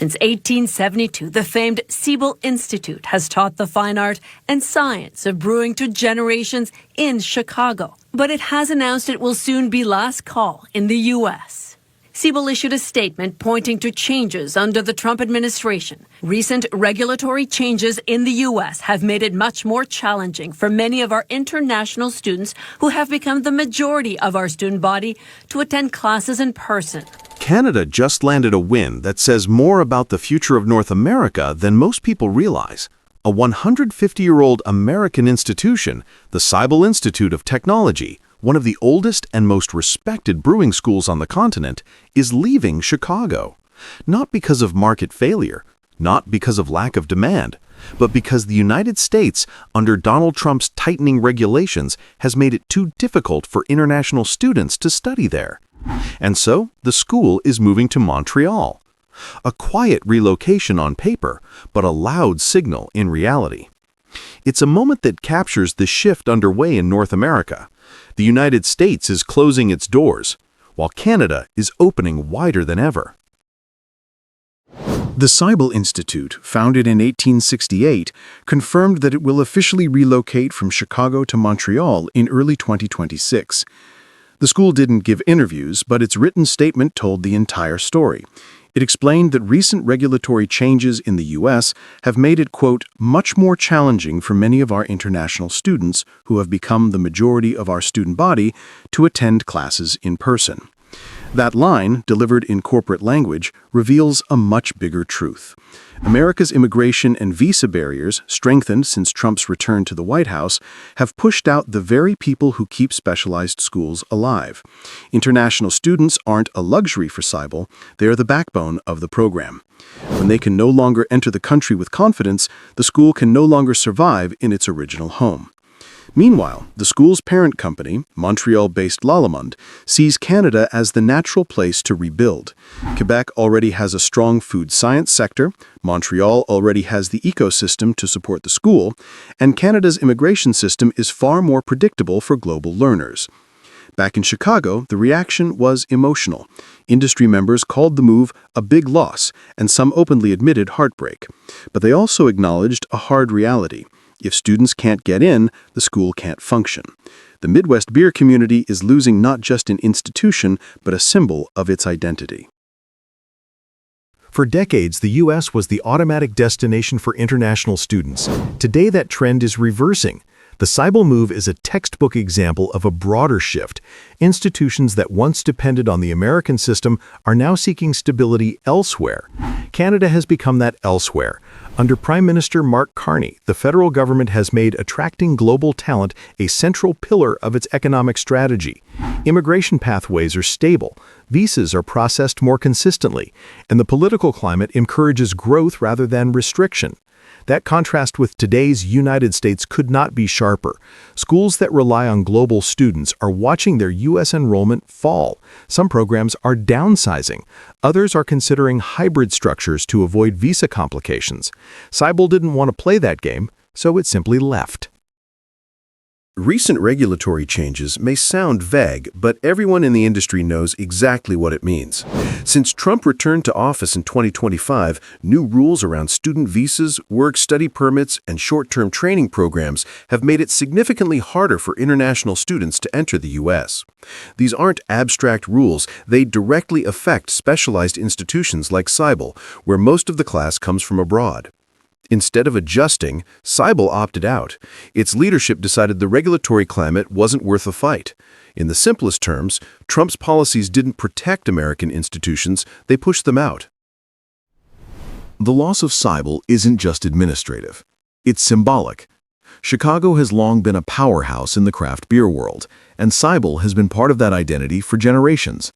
Since 1872, the famed Siebel Institute has taught the fine art and science of brewing to generations in Chicago. But it has announced it will soon be last call in the U.S. Siebel issued a statement pointing to changes under the Trump administration. Recent regulatory changes in the U.S. have made it much more challenging for many of our international students who have become the majority of our student body to attend classes in person. Canada just landed a win that says more about the future of North America than most people realize. A 150-year-old American institution, the Siebel Institute of Technology, one of the oldest and most respected brewing schools on the continent, is leaving Chicago. Not because of market failure, not because of lack of demand, but because the United States, under Donald Trump's tightening regulations, has made it too difficult for international students to study there. And so, the school is moving to Montreal. A quiet relocation on paper, but a loud signal in reality. It's a moment that captures the shift underway in North America. The United States is closing its doors, while Canada is opening wider than ever. The Siebel Institute, founded in 1868, confirmed that it will officially relocate from Chicago to Montreal in early 2026. The school didn't give interviews, but its written statement told the entire story. It explained that recent regulatory changes in the U.S. have made it, quote, much more challenging for many of our international students who have become the majority of our student body to attend classes in person. That line, delivered in corporate language, reveals a much bigger truth. America's immigration and visa barriers, strengthened since Trump's return to the White House, have pushed out the very people who keep specialized schools alive. International students aren't a luxury for Siebel, they are the backbone of the program. When they can no longer enter the country with confidence, the school can no longer survive in its original home. Meanwhile, the school's parent company, Montreal-based Lallemande, sees Canada as the natural place to rebuild. Quebec already has a strong food science sector, Montreal already has the ecosystem to support the school, and Canada's immigration system is far more predictable for global learners. Back in Chicago, the reaction was emotional. Industry members called the move a big loss, and some openly admitted heartbreak. But they also acknowledged a hard reality. If students can't get in, the school can't function. The Midwest beer community is losing not just an institution, but a symbol of its identity. For decades, the U.S. was the automatic destination for international students. Today, that trend is reversing. The Siebel move is a textbook example of a broader shift. Institutions that once depended on the American system are now seeking stability elsewhere. Canada has become that elsewhere. Under Prime Minister Mark Carney, the federal government has made attracting global talent a central pillar of its economic strategy. Immigration pathways are stable, visas are processed more consistently, and the political climate encourages growth rather than restriction. That contrast with today's United States could not be sharper. Schools that rely on global students are watching their U.S. enrollment fall. Some programs are downsizing. Others are considering hybrid structures to avoid visa complications. Siebel didn't want to play that game, so it simply left. Recent regulatory changes may sound vague, but everyone in the industry knows exactly what it means. Since Trump returned to office in 2025, new rules around student visas, work-study permits, and short-term training programs have made it significantly harder for international students to enter the U.S. These aren't abstract rules, they directly affect specialized institutions like Siebel, where most of the class comes from abroad. Instead of adjusting, Siebel opted out. Its leadership decided the regulatory climate wasn't worth a fight. In the simplest terms, Trump's policies didn't protect American institutions, they pushed them out. The loss of Siebel isn't just administrative. It's symbolic. Chicago has long been a powerhouse in the craft beer world, and Siebel has been part of that identity for generations.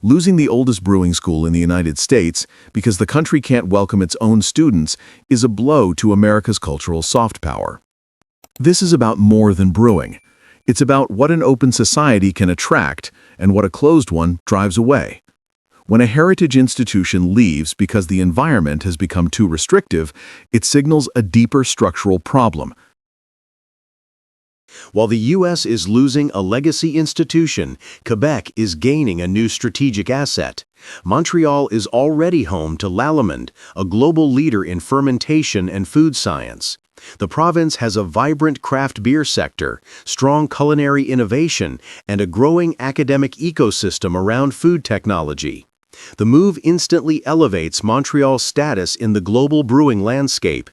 Losing the oldest brewing school in the United States because the country can't welcome its own students is a blow to America's cultural soft power. This is about more than brewing. It's about what an open society can attract and what a closed one drives away. When a heritage institution leaves because the environment has become too restrictive, it signals a deeper structural problem. While the U.S. is losing a legacy institution, Quebec is gaining a new strategic asset. Montreal is already home to Lallemande, a global leader in fermentation and food science. The province has a vibrant craft beer sector, strong culinary innovation, and a growing academic ecosystem around food technology. The move instantly elevates Montreal's status in the global brewing landscape.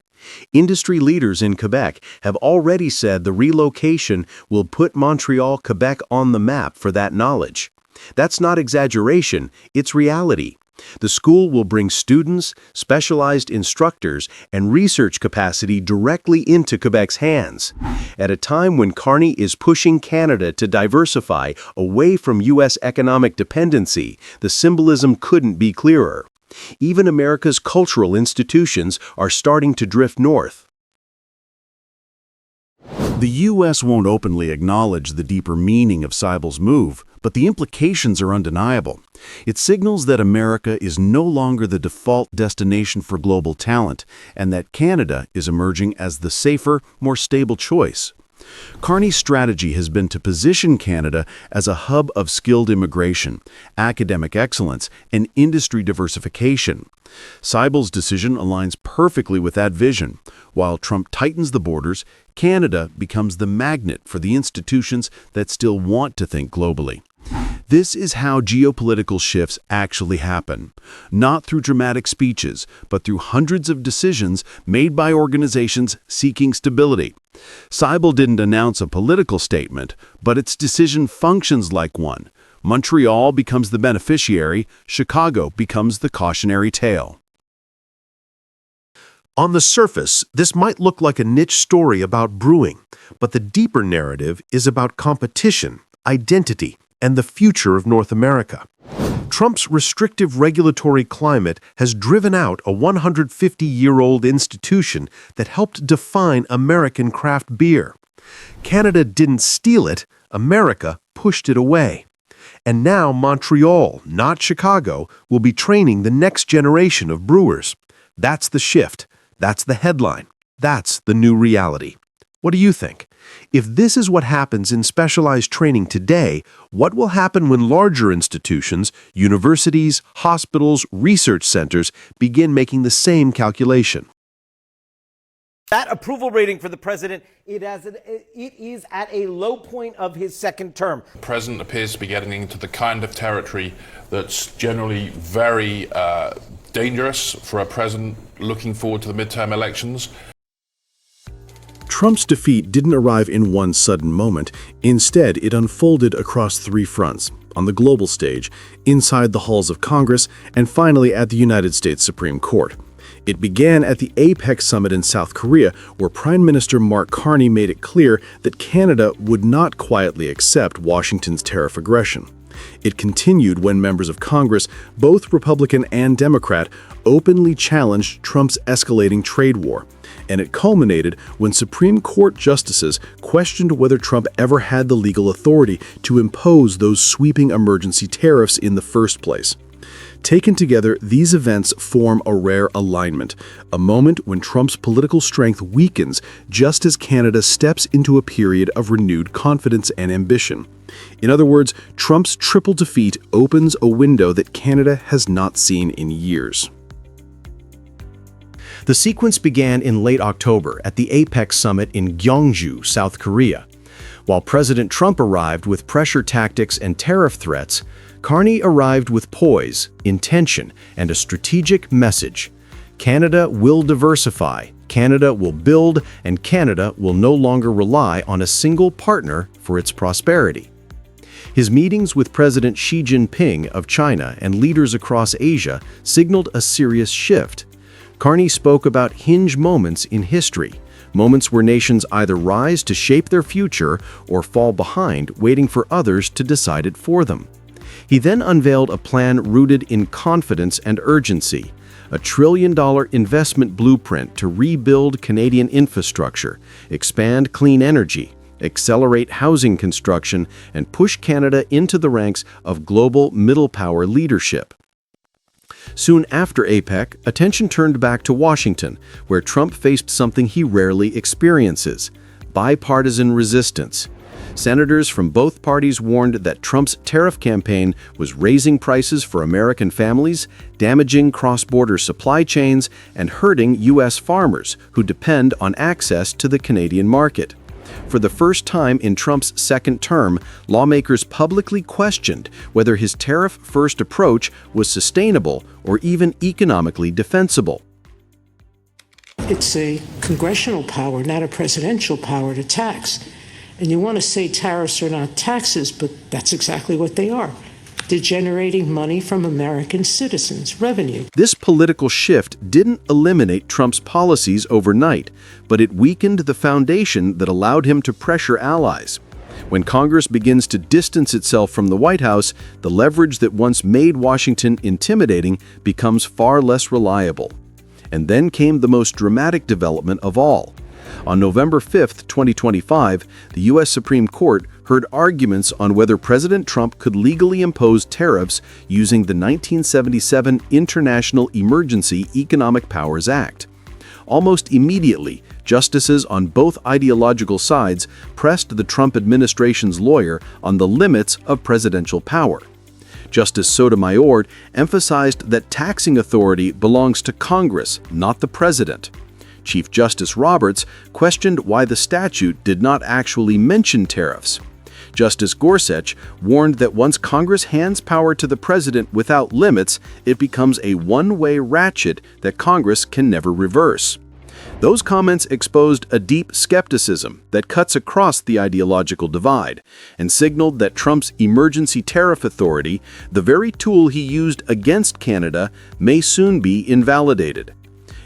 Industry leaders in Quebec have already said the relocation will put Montreal, Quebec on the map for that knowledge. That's not exaggeration, it's reality. The school will bring students, specialized instructors, and research capacity directly into Quebec's hands. At a time when Carney is pushing Canada to diversify away from U.S. economic dependency, the symbolism couldn't be clearer. Even America's cultural institutions are starting to drift north. The U.S. won't openly acknowledge the deeper meaning of Cybel's move, but the implications are undeniable. It signals that America is no longer the default destination for global talent, and that Canada is emerging as the safer, more stable choice. Carney's strategy has been to position Canada as a hub of skilled immigration, academic excellence, and industry diversification. Cybel's decision aligns perfectly with that vision. While Trump tightens the borders, Canada becomes the magnet for the institutions that still want to think globally. This is how geopolitical shifts actually happen, not through dramatic speeches, but through hundreds of decisions made by organizations seeking stability. Cybel didn't announce a political statement, but its decision functions like one. Montreal becomes the beneficiary, Chicago becomes the cautionary tale. On the surface, this might look like a niche story about brewing, but the deeper narrative is about competition, identity, and the future of North America. Trump's restrictive regulatory climate has driven out a 150-year-old institution that helped define American craft beer. Canada didn't steal it, America pushed it away. And now Montreal, not Chicago, will be training the next generation of brewers. That's the shift. That's the headline. That's the new reality. What do you think? If this is what happens in specialized training today, what will happen when larger institutions, universities, hospitals, research centers begin making the same calculation? That approval rating for the president, it is at a low point of his second term. The president appears to be getting into the kind of territory that's generally very dangerous for a president looking forward to the midterm elections. Trump's defeat didn't arrive in one sudden moment. Instead, it unfolded across three fronts: on the global stage, inside the halls of Congress, and finally at the United States Supreme Court. It began at the APEC summit in South Korea, where Prime Minister Mark Carney made it clear that Canada would not quietly accept Washington's tariff aggression. It continued when members of Congress, both Republican and Democrat, openly challenged Trump's escalating trade war. And it culminated when Supreme Court justices questioned whether Trump ever had the legal authority to impose those sweeping emergency tariffs in the first place. Taken together, these events form a rare alignment, a moment when Trump's political strength weakens just as Canada steps into a period of renewed confidence and ambition. In other words, Trump's triple defeat opens a window that Canada has not seen in years. The sequence began in late October at the APEC summit in Gyeongju, South Korea. While President Trump arrived with pressure tactics and tariff threats, Carney arrived with poise, intention, and a strategic message. Canada will diversify, Canada will build, and Canada will no longer rely on a single partner for its prosperity. His meetings with President Xi Jinping of China and leaders across Asia signaled a serious shift. Carney spoke about hinge moments in history, moments where nations either rise to shape their future or fall behind, waiting for others to decide it for them. He then unveiled a plan rooted in confidence and urgency, a $1 trillion investment blueprint to rebuild Canadian infrastructure, expand clean energy, accelerate housing construction, and push Canada into the ranks of global middle power leadership. Soon after APEC, attention turned back to Washington, where Trump faced something he rarely experiences: bipartisan resistance. Senators from both parties warned that Trump's tariff campaign was raising prices for American families, damaging cross-border supply chains, and hurting U.S. farmers who depend on access to the Canadian market. For the first time in Trump's second term, lawmakers publicly questioned whether his tariff-first approach was sustainable or even economically defensible. It's a congressional power, not a presidential power, to tax. And you want to say tariffs are not taxes, but that's exactly what they are. They're generating money from American citizens, revenue. This political shift didn't eliminate Trump's policies overnight, but it weakened the foundation that allowed him to pressure allies. When Congress begins to distance itself from the White House, the leverage that once made Washington intimidating becomes far less reliable. And then came the most dramatic development of all. On November 5, 2025, the U.S. Supreme Court heard arguments on whether President Trump could legally impose tariffs using the 1977 International Emergency Economic Powers Act. Almost immediately, justices on both ideological sides pressed the Trump administration's lawyer on the limits of presidential power. Justice Sotomayor emphasized that taxing authority belongs to Congress, not the president. Chief Justice Roberts questioned why the statute did not actually mention tariffs. Justice Gorsuch warned that once Congress hands power to the president without limits, it becomes a one-way ratchet that Congress can never reverse. Those comments exposed a deep skepticism that cuts across the ideological divide and signaled that Trump's emergency tariff authority, the very tool he used against Canada, may soon be invalidated.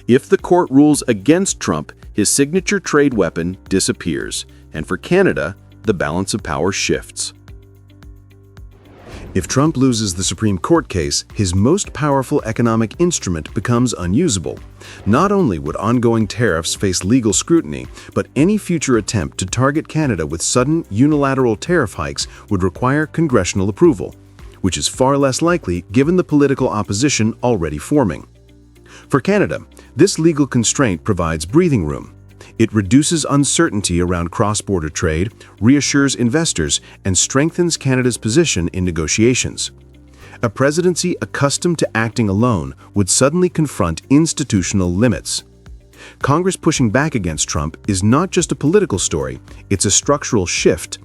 If the court rules against Trump, his signature trade weapon disappears, and for Canada, the balance of power shifts. If Trump loses the Supreme Court case, his most powerful economic instrument becomes unusable. Not only would ongoing tariffs face legal scrutiny, but any future attempt to target Canada with sudden unilateral tariff hikes would require congressional approval, which is far less likely given the political opposition already forming. For Canada, this legal constraint provides breathing room. It reduces uncertainty around cross-border trade, reassures investors, and strengthens Canada's position in negotiations. A presidency accustomed to acting alone would suddenly confront institutional limits. Congress pushing back against Trump is not just a political story, it's a structural shift.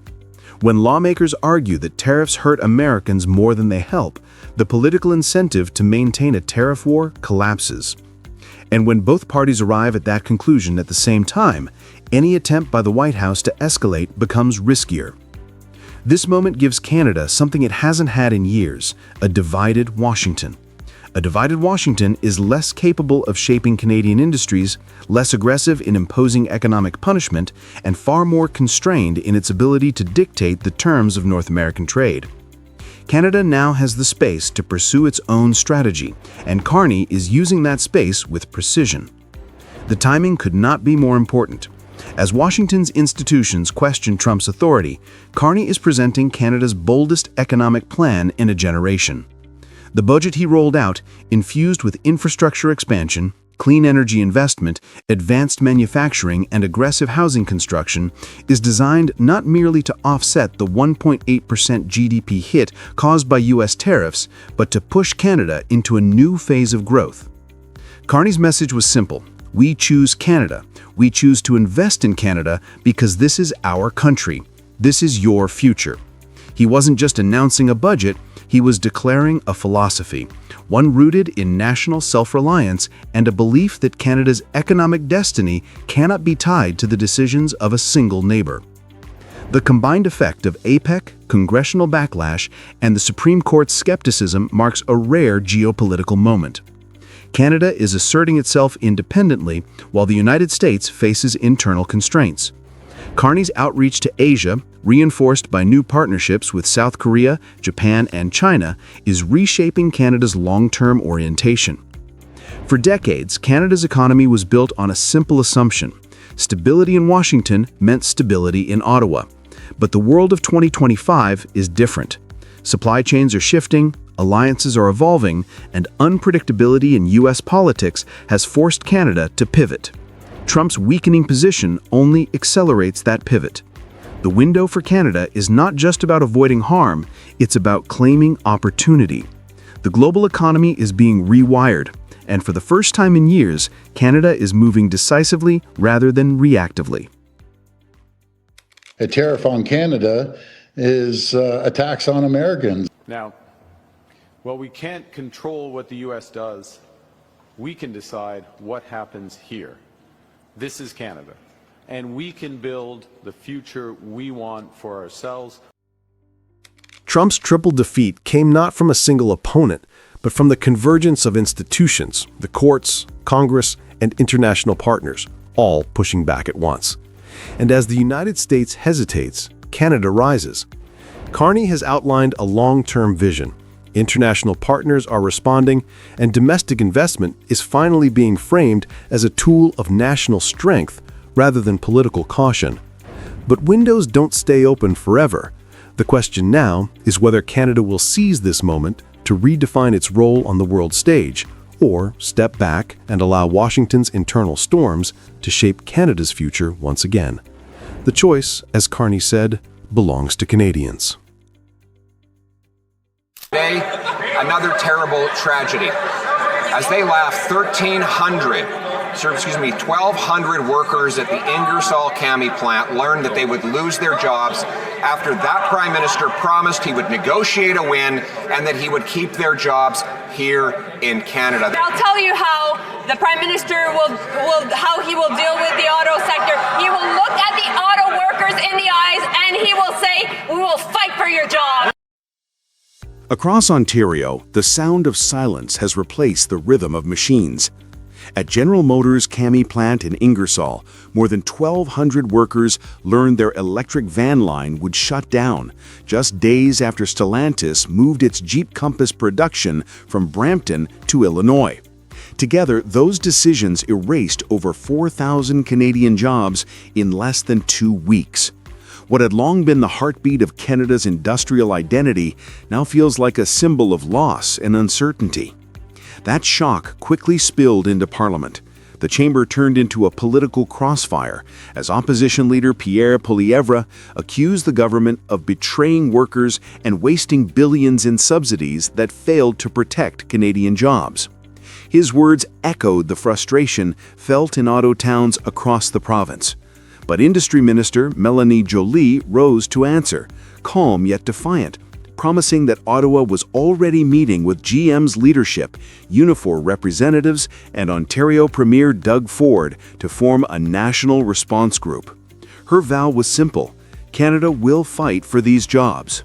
When lawmakers argue that tariffs hurt Americans more than they help, the political incentive to maintain a tariff war collapses. And when both parties arrive at that conclusion at the same time, any attempt by the White House to escalate becomes riskier. This moment gives Canada something it hasn't had in years, a divided Washington. A divided Washington is less capable of shaping Canadian industries, less aggressive in imposing economic punishment, and far more constrained in its ability to dictate the terms of North American trade. Canada now has the space to pursue its own strategy, and Carney is using that space with precision. The timing could not be more important. As Washington's institutions question Trump's authority, Carney is presenting Canada's boldest economic plan in a generation. The budget he rolled out, infused with infrastructure expansion, clean energy investment, advanced manufacturing, and aggressive housing construction, is designed not merely to offset the 1.8% GDP hit caused by U.S. tariffs, but to push Canada into a new phase of growth. Carney's message was simple. We choose Canada. We choose to invest in Canada because this is our country. This is your future. He wasn't just announcing a budget, he was declaring a philosophy, one rooted in national self-reliance and a belief that Canada's economic destiny cannot be tied to the decisions of a single neighbor. The combined effect of APEC, congressional backlash, and the Supreme Court's skepticism marks a rare geopolitical moment. Canada is asserting itself independently while the United States faces internal constraints. Carney's outreach to Asia, reinforced by new partnerships with South Korea, Japan, and China, is reshaping Canada's long-term orientation. For decades, Canada's economy was built on a simple assumption. Stability in Washington meant stability in Ottawa. But the world of 2025 is different. Supply chains are shifting, alliances are evolving, and unpredictability in U.S. politics has forced Canada to pivot. Trump's weakening position only accelerates that pivot. The window for Canada is not just about avoiding harm, it's about claiming opportunity. The global economy is being rewired, and for the first time in years, Canada is moving decisively rather than reactively. A tariff on Canada is a tax on Americans. Now, while we can't control what the U.S. does, we can decide what happens here. This is Canada, and we can build the future we want for ourselves. Trump's triple defeat came not from a single opponent, but from the convergence of institutions, the courts, Congress, and international partners, all pushing back at once. And as the United States hesitates, Canada rises. Carney has outlined a long-term vision. International partners are responding, and domestic investment is finally being framed as a tool of national strength rather than political caution. But windows don't stay open forever. The question now is whether Canada will seize this moment to redefine its role on the world stage, or step back and allow Washington's internal storms to shape Canada's future once again. The choice, as Carney said, belongs to Canadians. Today, another terrible tragedy. As they left 1,200 workers at the Ingersoll Cami plant learned that they would lose their jobs after that Prime Minister promised he would negotiate a win and that he would keep their jobs here in Canada. I'll tell you how the Prime Minister how he will deal with the auto sector. He will look at the auto workers in the eyes and he will say, "We will fight for your job." Across Ontario, the sound of silence has replaced the rhythm of machines. At General Motors' Cami plant in Ingersoll, more than 1,200 workers learned their electric van line would shut down, just days after Stellantis moved its Jeep Compass production from Brampton to Illinois. Together, those decisions erased over 4,000 Canadian jobs in less than 2 weeks. What had long been the heartbeat of Canada's industrial identity now feels like a symbol of loss and uncertainty. That shock quickly spilled into Parliament. The chamber turned into a political crossfire as opposition leader Pierre Poilievre accused the government of betraying workers and wasting billions in subsidies that failed to protect Canadian jobs. His words echoed the frustration felt in auto towns across the province. But Industry Minister Mélanie Joly rose to answer, calm yet defiant, promising that Ottawa was already meeting with GM's leadership, Unifor representatives, and Ontario Premier Doug Ford to form a national response group. Her vow was simple: Canada will fight for these jobs.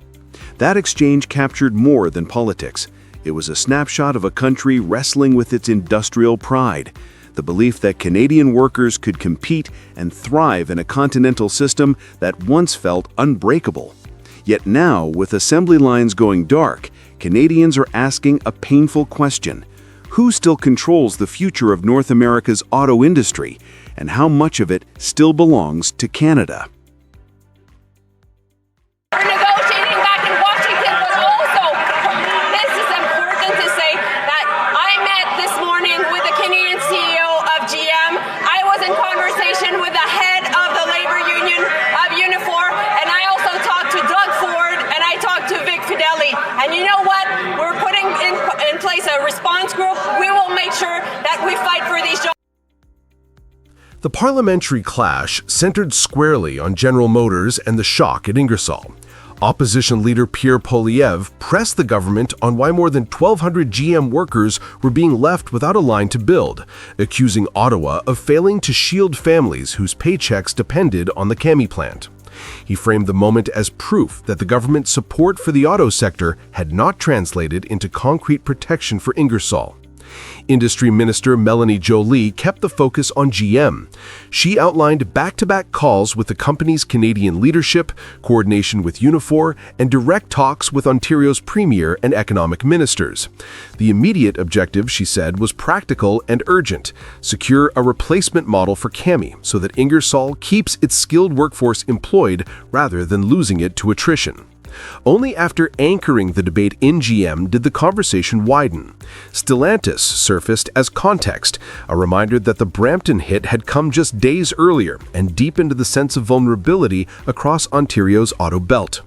That exchange captured more than politics. It was a snapshot of a country wrestling with its industrial pride, the belief that Canadian workers could compete and thrive in a continental system that once felt unbreakable. Yet now, with assembly lines going dark, Canadians are asking a painful question. Who still controls the future of North America's auto industry, and how much of it still belongs to Canada? We're negotiating back in Washington, but also, this is important to say that I met this morning with the Canadian CEO of GM. I was in conversation with the head of the labor union of Unifor, and I also talked to Doug Ford, and I talked to Vic Fideli. And you know what? We're putting in place a response group. We will make sure that we fight for these jobs. The parliamentary clash centered squarely on General Motors and the shock at Ingersoll. Opposition leader Pierre Poilievre pressed the government on why more than 1,200 GM workers were being left without a line to build, accusing Ottawa of failing to shield families whose paychecks depended on the Cami plant. He framed the moment as proof that the government's support for the auto sector had not translated into concrete protection for Ingersoll. Industry Minister Mélanie Joly kept the focus on GM. She outlined back-to-back calls with the company's Canadian leadership, coordination with Unifor, and direct talks with Ontario's Premier and economic ministers. The immediate objective, she said, was practical and urgent: secure a replacement model for Cami so that Ingersoll keeps its skilled workforce employed rather than losing it to attrition. Only after anchoring the debate in GM did the conversation widen. Stellantis surfaced as context, a reminder that the Brampton hit had come just days earlier and deepened the sense of vulnerability across Ontario's auto belt.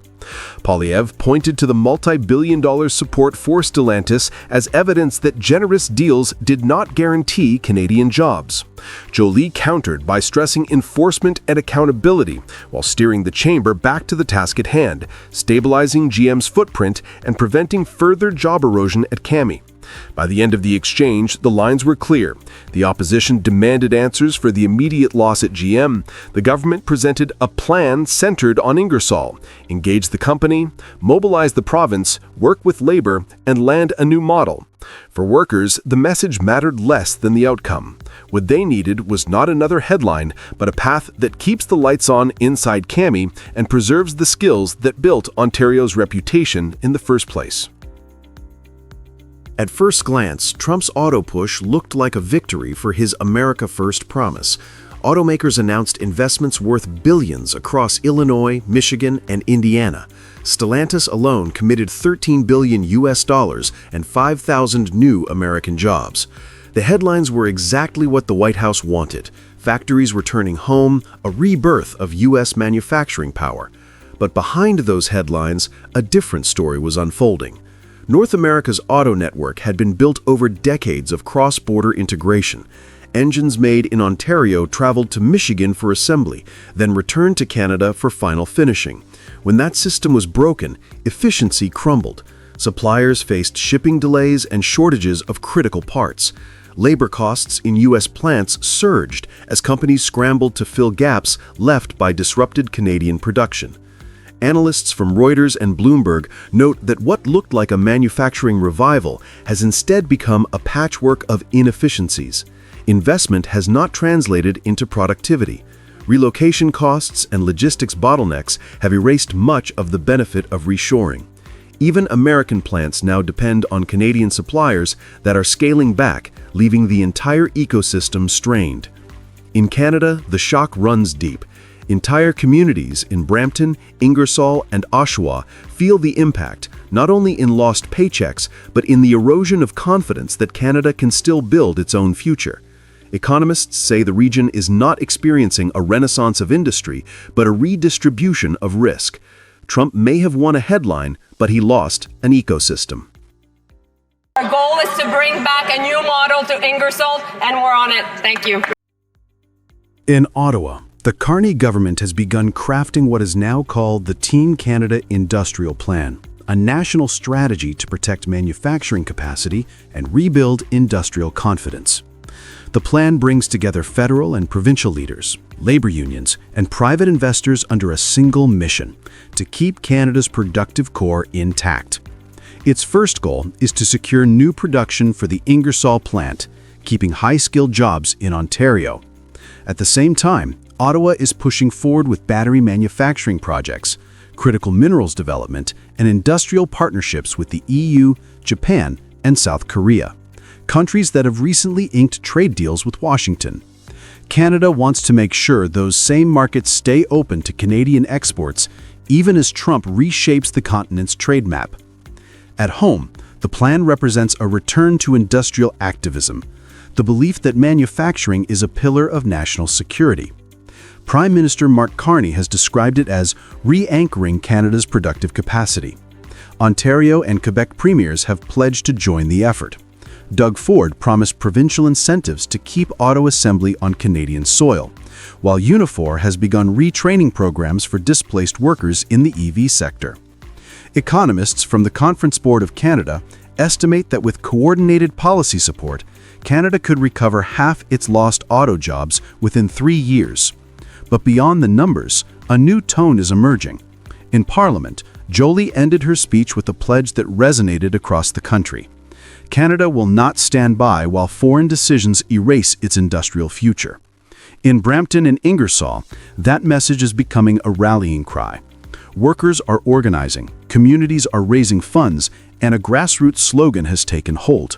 Poilievre pointed to the multi-billion-dollar support for Stellantis as evidence that generous deals did not guarantee Canadian jobs. Joly countered by stressing enforcement and accountability while steering the chamber back to the task at hand, stabilizing GM's footprint and preventing further job erosion at CAMI. By the end of the exchange, the lines were clear. The opposition demanded answers for the immediate loss at GM. The government presented a plan centered on Ingersoll: engage the company, mobilize the province, work with labor, and land a new model. For workers, the message mattered less than the outcome. What they needed was not another headline, but a path that keeps the lights on inside CAMI and preserves the skills that built Ontario's reputation in the first place. At first glance, Trump's auto push looked like a victory for his America First promise. Automakers announced investments worth billions across Illinois, Michigan, and Indiana. Stellantis alone committed $13 billion and 5,000 new American jobs. The headlines were exactly what the White House wanted. Factories returning home, a rebirth of U.S. manufacturing power. But behind those headlines, a different story was unfolding. North America's auto network had been built over decades of cross-border integration. Engines made in Ontario traveled to Michigan for assembly, then returned to Canada for final finishing. When that system was broken, efficiency crumbled. Suppliers faced shipping delays and shortages of critical parts. Labor costs in U.S. plants surged as companies scrambled to fill gaps left by disrupted Canadian production. Analysts from Reuters and Bloomberg note that what looked like a manufacturing revival has instead become a patchwork of inefficiencies. Investment has not translated into productivity. Relocation costs and logistics bottlenecks have erased much of the benefit of reshoring. Even American plants now depend on Canadian suppliers that are scaling back, leaving the entire ecosystem strained. In Canada, the shock runs deep. Entire communities in Brampton, Ingersoll, and Oshawa feel the impact, not only in lost paychecks, but in the erosion of confidence that Canada can still build its own future. Economists say the region is not experiencing a renaissance of industry, but a redistribution of risk. Trump may have won a headline, but he lost an ecosystem. Our goal is to bring back a new model to Ingersoll, and we're on it. Thank you. In Ottawa, the Carney government has begun crafting what is now called the Team Canada Industrial Plan, a national strategy to protect manufacturing capacity and rebuild industrial confidence. The plan brings together federal and provincial leaders, labor unions, and private investors under a single mission: to keep Canada's productive core intact. Its first goal is to secure new production for the Ingersoll plant, keeping high-skilled jobs in Ontario. At the same time, Ottawa is pushing forward with battery manufacturing projects, critical minerals development, and industrial partnerships with the EU, Japan, and South Korea, countries that have recently inked trade deals with Washington. Canada wants to make sure those same markets stay open to Canadian exports, even as Trump reshapes the continent's trade map. At home, the plan represents a return to industrial activism, the belief that manufacturing is a pillar of national security. Prime Minister Mark Carney has described it as re-anchoring Canada's productive capacity. Ontario and Quebec premiers have pledged to join the effort. Doug Ford promised provincial incentives to keep auto assembly on Canadian soil, while Unifor has begun retraining programs for displaced workers in the EV sector. Economists from the Conference Board of Canada estimate that with coordinated policy support, Canada could recover half its lost auto jobs within 3 years. But beyond the numbers, a new tone is emerging. In Parliament, Joly ended her speech with a pledge that resonated across the country. Canada will not stand by while foreign decisions erase its industrial future. In Brampton and Ingersoll, that message is becoming a rallying cry. Workers are organizing, communities are raising funds, and a grassroots slogan has taken hold: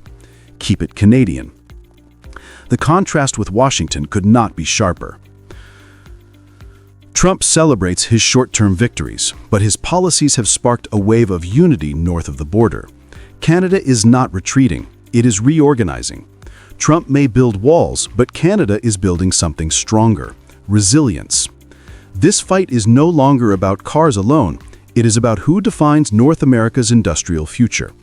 "Keep it Canadian." The contrast with Washington could not be sharper. Trump celebrates his short-term victories, but his policies have sparked a wave of unity north of the border. Canada is not retreating, it is reorganizing. Trump may build walls, but Canada is building something stronger: resilience. This fight is no longer about cars alone, it is about who defines North America's industrial future.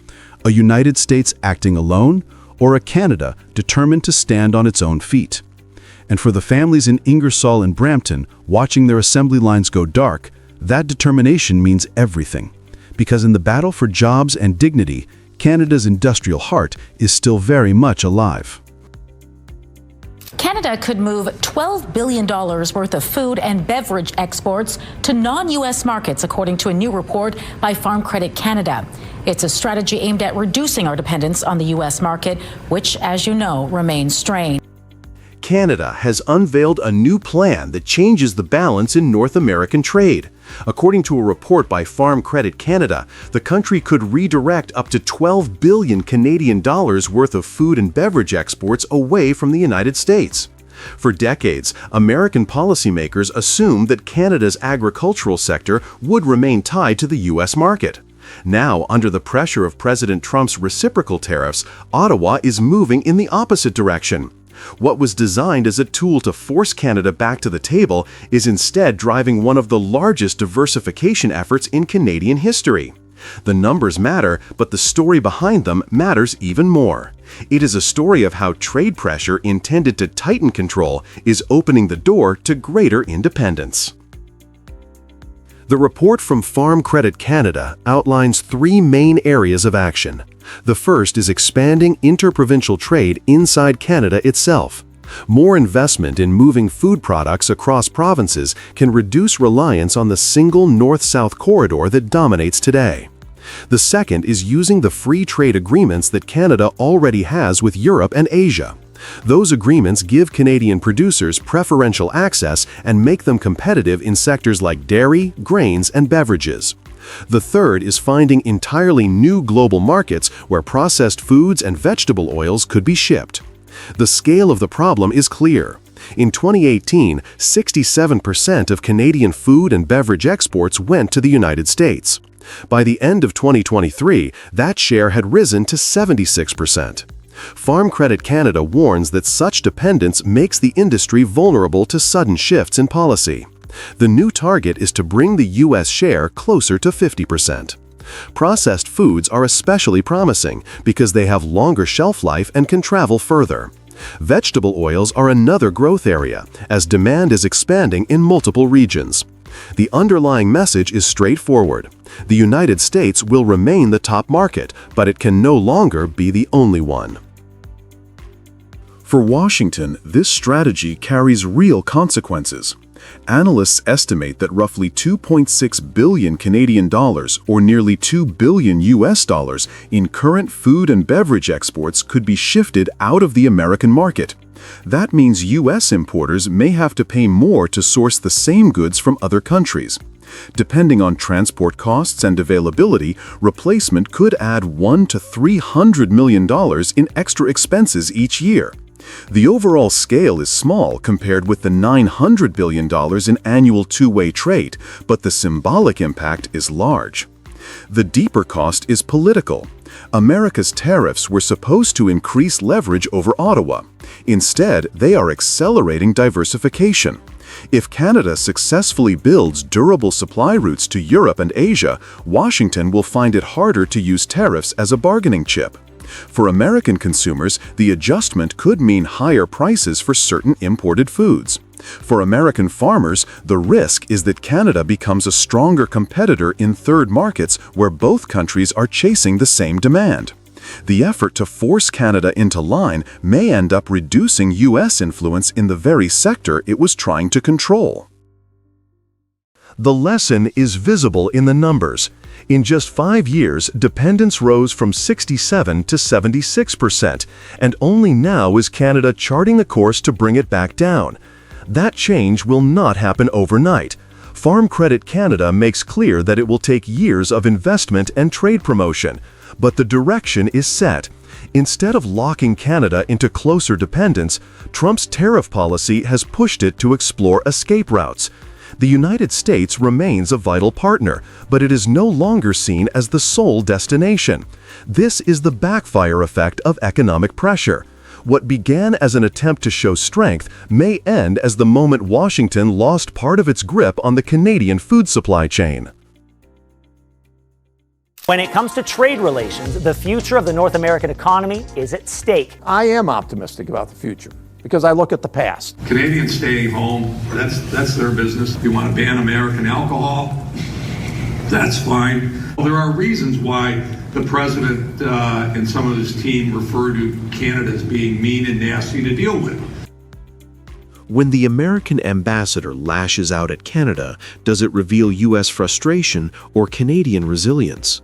A United States acting alone, or a Canada determined to stand on its own feet. And for the families in Ingersoll and Brampton watching their assembly lines go dark, that determination means everything. Because in the battle for jobs and dignity, Canada's industrial heart is still very much alive. Canada could move $12 billion worth of food and beverage exports to non-U.S. markets, according to a new report by Farm Credit Canada. It's a strategy aimed at reducing our dependence on the U.S. market, which, as you know, remains strained. Canada has unveiled a new plan that changes the balance in North American trade. According to a report by Farm Credit Canada, the country could redirect up to $12 billion Canadian dollars worth of food and beverage exports away from the United States. For decades, American policymakers assumed that Canada's agricultural sector would remain tied to the U.S. market. Now, under the pressure of President Trump's reciprocal tariffs, Ottawa is moving in the opposite direction. What was designed as a tool to force Canada back to the table is instead driving one of the largest diversification efforts in Canadian history. The numbers matter, but the story behind them matters even more. It is a story of how trade pressure intended to tighten control is opening the door to greater independence. The report from Farm Credit Canada outlines three main areas of action. The first is expanding interprovincial trade inside Canada itself. More investment in moving food products across provinces can reduce reliance on the single north-south corridor that dominates today. The second is using the free trade agreements that Canada already has with Europe and Asia. Those agreements give Canadian producers preferential access and make them competitive in sectors like dairy, grains, and beverages. The third is finding entirely new global markets where processed foods and vegetable oils could be shipped. The scale of the problem is clear. In 2018, 67% of Canadian food and beverage exports went to the United States. By the end of 2023, that share had risen to 76%. Farm Credit Canada warns that such dependence makes the industry vulnerable to sudden shifts in policy. The new target is to bring the U.S. share closer to 50%. Processed foods are especially promising because they have longer shelf life and can travel further. Vegetable oils are another growth area, as demand is expanding in multiple regions. The underlying message is straightforward. The United States will remain the top market, but it can no longer be the only one. For Washington, this strategy carries real consequences. Analysts estimate that roughly 2.6 billion Canadian dollars, or nearly $2 billion US dollars, in current food and beverage exports could be shifted out of the American market. That means US importers may have to pay more to source the same goods from other countries. Depending on transport costs and availability, replacement could add $100 to $300 million in extra expenses each year. The overall scale is small compared with the $900 billion in annual two-way trade, but the symbolic impact is large. The deeper cost is political. America's tariffs were supposed to increase leverage over Ottawa. Instead, they are accelerating diversification. If Canada successfully builds durable supply routes to Europe and Asia, Washington will find it harder to use tariffs as a bargaining chip. For American consumers, the adjustment could mean higher prices for certain imported foods. For American farmers, the risk is that Canada becomes a stronger competitor in third markets where both countries are chasing the same demand. The effort to force Canada into line may end up reducing U.S. influence in the very sector it was trying to control. The lesson is visible in the numbers. In just 5 years, dependence rose from 67% to 76%, and only now is Canada charting a course to bring it back down. That change will not happen overnight. Farm Credit Canada makes clear that it will take years of investment and trade promotion, but the direction is set. Instead of locking Canada into closer dependence, Trump's tariff policy has pushed it to explore escape routes. The United States remains a vital partner, but it is no longer seen as the sole destination. This is the backfire effect of economic pressure. What began as an attempt to show strength may end as the moment Washington lost part of its grip on the Canadian food supply chain. When it comes to trade relations, the future of the North American economy is at stake. I am optimistic about the future because I look at the past. Canadians staying home, that's their business. If you want to ban American alcohol, that's fine. Well, there are reasons why the president and some of his team refer to Canada as being mean and nasty to deal with. When the American ambassador lashes out at Canada, does it reveal U.S. frustration or Canadian resilience?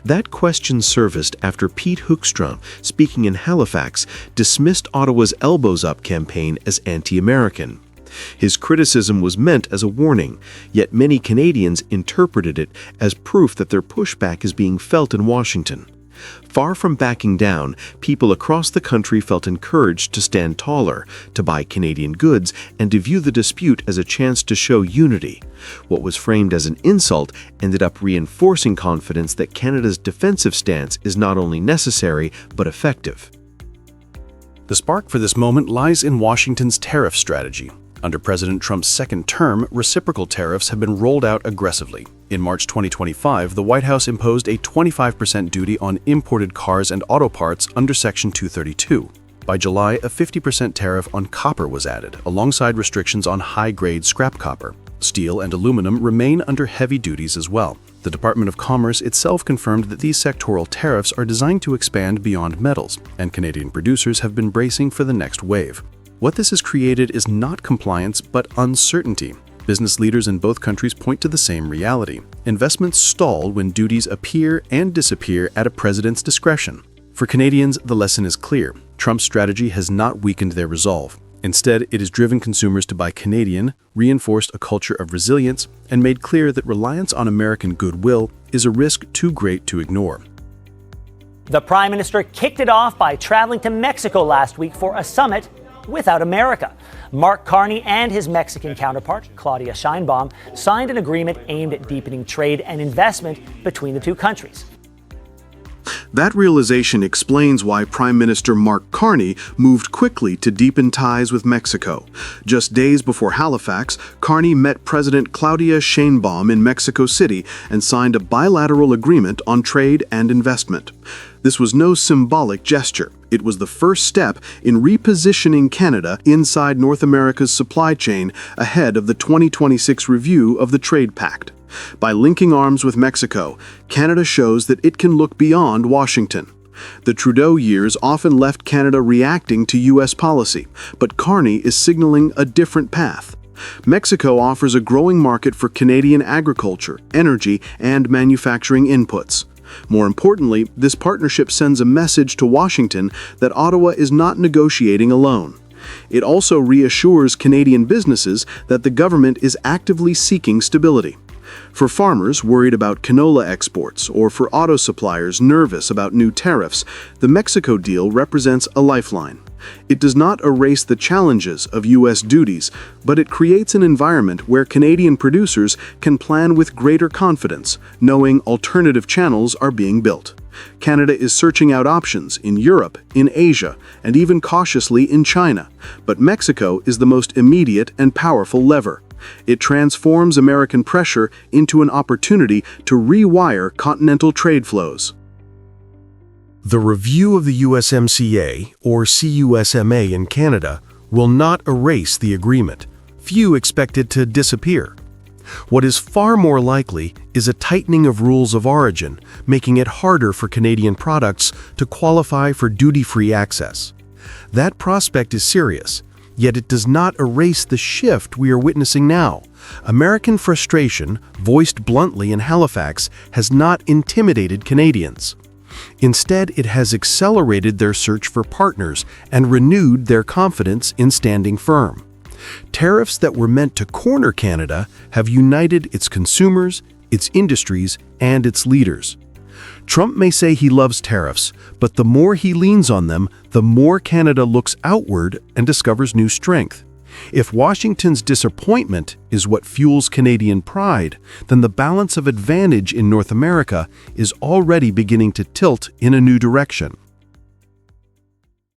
That question surfaced after Pete Hoekstrom, speaking in Halifax, dismissed Ottawa's Elbows Up campaign as anti-American. His criticism was meant as a warning, yet many Canadians interpreted it as proof that their pushback is being felt in Washington. Far from backing down, people across the country felt encouraged to stand taller, to buy Canadian goods, and to view the dispute as a chance to show unity. What was framed as an insult ended up reinforcing confidence that Canada's defensive stance is not only necessary, but effective. The spark for this moment lies in Washington's tariff strategy. Under President Trump's second term, reciprocal tariffs have been rolled out aggressively. In March 2025, the White House imposed a 25% duty on imported cars and auto parts under Section 232. By July, a 50% tariff on copper was added, alongside restrictions on high-grade scrap copper. Steel and aluminum remain under heavy duties as well. The Department of Commerce itself confirmed that these sectoral tariffs are designed to expand beyond metals, and Canadian producers have been bracing for the next wave. What this has created is not compliance, but uncertainty. Business leaders in both countries point to the same reality. Investments stall when duties appear and disappear at a president's discretion. For Canadians, the lesson is clear. Trump's strategy has not weakened their resolve. Instead, it has driven consumers to buy Canadian, reinforced a culture of resilience, and made clear that reliance on American goodwill is a risk too great to ignore. The Prime Minister kicked it off by traveling to Mexico last week for a summit without America. Mark Carney and his Mexican counterpart, Claudia Sheinbaum, signed an agreement aimed at deepening trade and investment between the two countries. That realization explains why Prime Minister Mark Carney moved quickly to deepen ties with Mexico. Just days before Halifax, Carney met President Claudia Sheinbaum in Mexico City and signed a bilateral agreement on trade and investment. This was no symbolic gesture. It was the first step in repositioning Canada inside North America's supply chain ahead of the 2026 review of the Trade Pact. By linking arms with Mexico, Canada shows that it can look beyond Washington. The Trudeau years often left Canada reacting to U.S. policy, but Carney is signaling a different path. Mexico offers a growing market for Canadian agriculture, energy, and manufacturing inputs. More importantly, this partnership sends a message to Washington that Ottawa is not negotiating alone. It also reassures Canadian businesses that the government is actively seeking stability. For farmers worried about canola exports or for auto suppliers nervous about new tariffs, the Mexico deal represents a lifeline. It does not erase the challenges of U.S. duties, but it creates an environment where Canadian producers can plan with greater confidence, knowing alternative channels are being built. Canada is searching out options in Europe, in Asia, and even cautiously in China, but Mexico is the most immediate and powerful lever. It transforms American pressure into an opportunity to rewire continental trade flows. The review of the USMCA, or CUSMA in Canada, will not erase the agreement. Few expect it to disappear. What is far more likely is a tightening of rules of origin, making it harder for Canadian products to qualify for duty-free access. That prospect is serious, yet it does not erase the shift we are witnessing now. American frustration, voiced bluntly in Halifax, has not intimidated Canadians. Instead, it has accelerated their search for partners and renewed their confidence in standing firm. Tariffs that were meant to corner Canada have united its consumers, its industries, and its leaders. Trump may say he loves tariffs, but the more he leans on them, the more Canada looks outward and discovers new strength. If Washington's disappointment is what fuels Canadian pride, then the balance of advantage in North America is already beginning to tilt in a new direction.